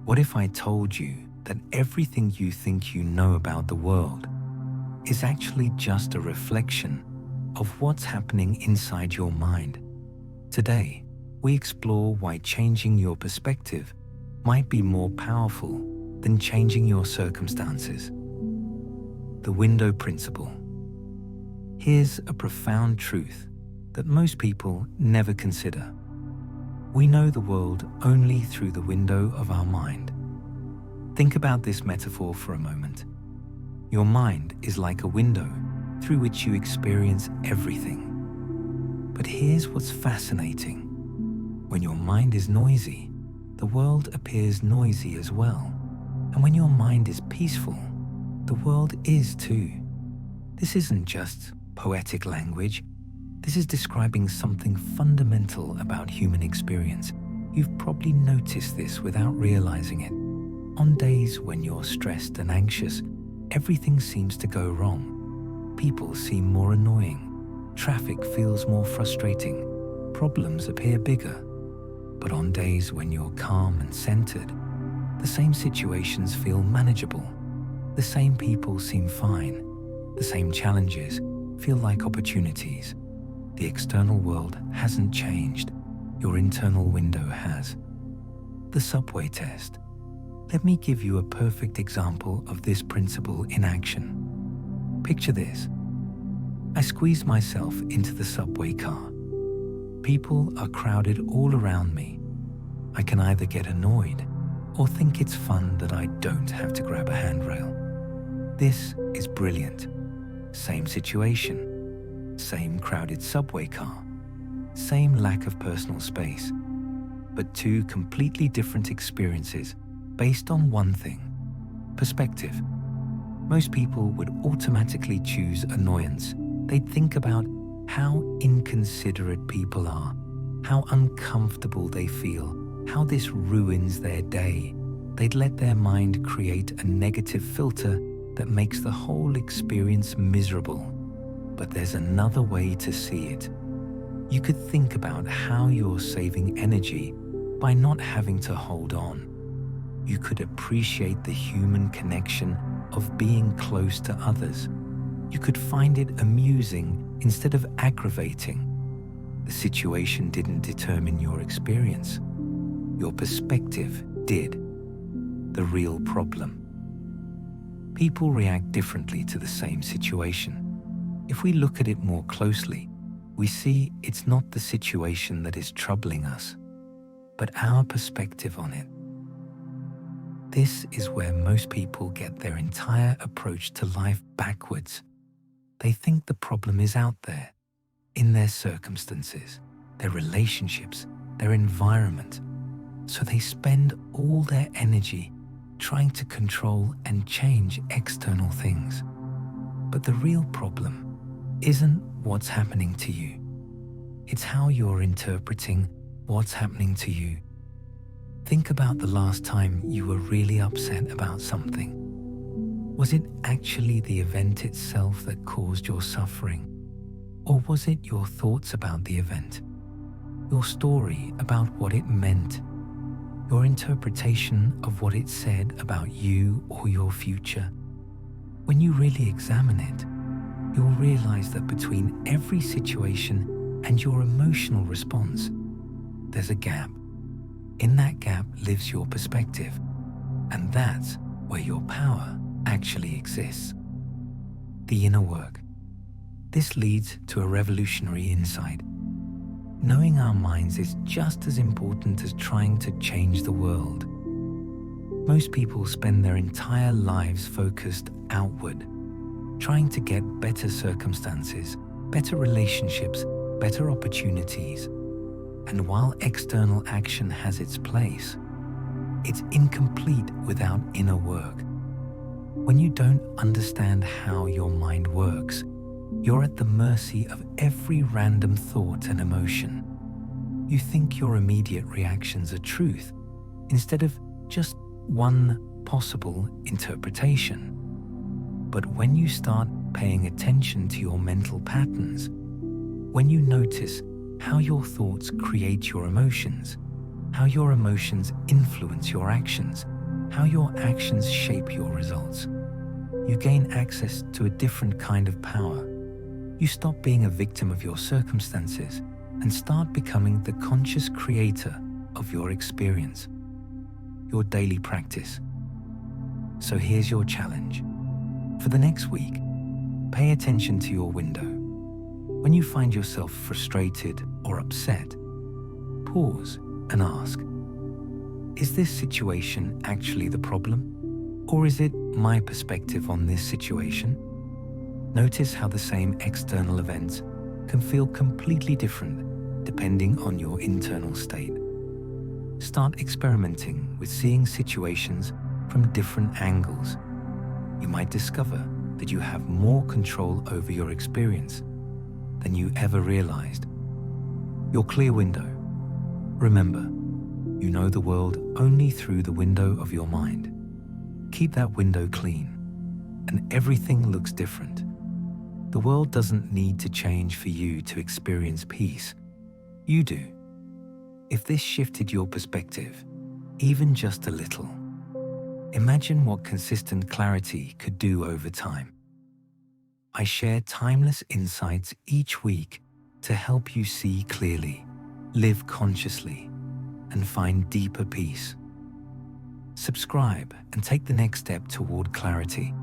What if I told you that everything you think you know about the world is actually just a reflection of what's happening inside your mind? Today, we explore why changing your perspective might be more powerful than changing your circumstances. The window principle. Here's a profound truth that most people never consider. We know the world only through the window of our mind. Think about this metaphor for a moment. Your mind is like a window through which you experience everything. But here's what's fascinating. When your mind is noisy, the world appears noisy as well. And when your mind is peaceful, the world is too. This isn't just poetic language. This is describing something fundamental about human experience. You've probably noticed this without realizing it. On days when you're stressed and anxious, everything seems to go wrong. People seem more annoying. Traffic feels more frustrating. Problems appear bigger. But on days when you're calm and centered, the same situations feel manageable. The same people seem fine. The same challenges feel like opportunities. The external world hasn't changed. Your internal window has. The subway test. Let me give you a perfect example of this principle in action. Picture this. I squeeze myself into the subway car. People are crowded all around me. I can either get annoyed or think it's fun that I don't have to grab a handrail. This is brilliant. Same situation, same crowded subway car, same lack of personal space, but two completely different experiences based on one thing: perspective. Most people would automatically choose annoyance. They'd think about how inconsiderate people are, how uncomfortable they feel, how this ruins their day. They'd let their mind create a negative filter that makes the whole experience miserable. But there's another way to see it. You could think about how you're saving energy by not having to hold on. You could appreciate the human connection of being close to others. You could find it amusing instead of aggravating. The situation didn't determine your experience. Your perspective did. The real problem. People react differently to the same situation. If we look at it more closely, we see it's not the situation that is troubling us, but our perspective on it. This is where most people get their entire approach to life backwards. They think the problem is out there, in their circumstances, their relationships, their environment. So they spend all their energy trying to control and change external things. But the real problem isn't what's happening to you. It's how you're interpreting what's happening to you. Think about the last time you were really upset about something. Was it actually the event itself that caused your suffering? Or was it your thoughts about the event? Your story about what it meant? Your interpretation of what it said about you or your future? When you really examine it, you'll realize that between every situation and your emotional response, there's a gap. In that gap lives your perspective, and that's where your power actually exists. The inner work. This leads to a revolutionary insight. Knowing our minds is just as important as trying to change the world. Most people spend their entire lives focused outward, trying to get better circumstances, better relationships, better opportunities. And while external action has its place, it's incomplete without inner work. When you don't understand how your mind works, you're at the mercy of every random thought and emotion. You think your immediate reactions are truth, instead of just one possible interpretation. But when you start paying attention to your mental patterns, when you notice how your thoughts create your emotions, how your emotions influence your actions, how your actions shape your results. You gain access to a different kind of power. You stop being a victim of your circumstances and start becoming the conscious creator of your experience, your daily practice. So here's your challenge. For the next week, pay attention to your window. When you find yourself frustrated or upset, pause and ask, is this situation actually the problem? Or is it my perspective on this situation? Notice how the same external events can feel completely different depending on your internal state. Start experimenting with seeing situations from different angles. You might discover that you have more control over your experience than you ever realized. Your clear window. Remember, you know the world only through the window of your mind. Keep that window clean, and everything looks different. The world doesn't need to change for you to experience peace. You do. If this shifted your perspective, even just a little, imagine what consistent clarity could do over time. I share timeless insights each week to help you see clearly, live consciously, and find deeper peace. Subscribe and take the next step toward clarity.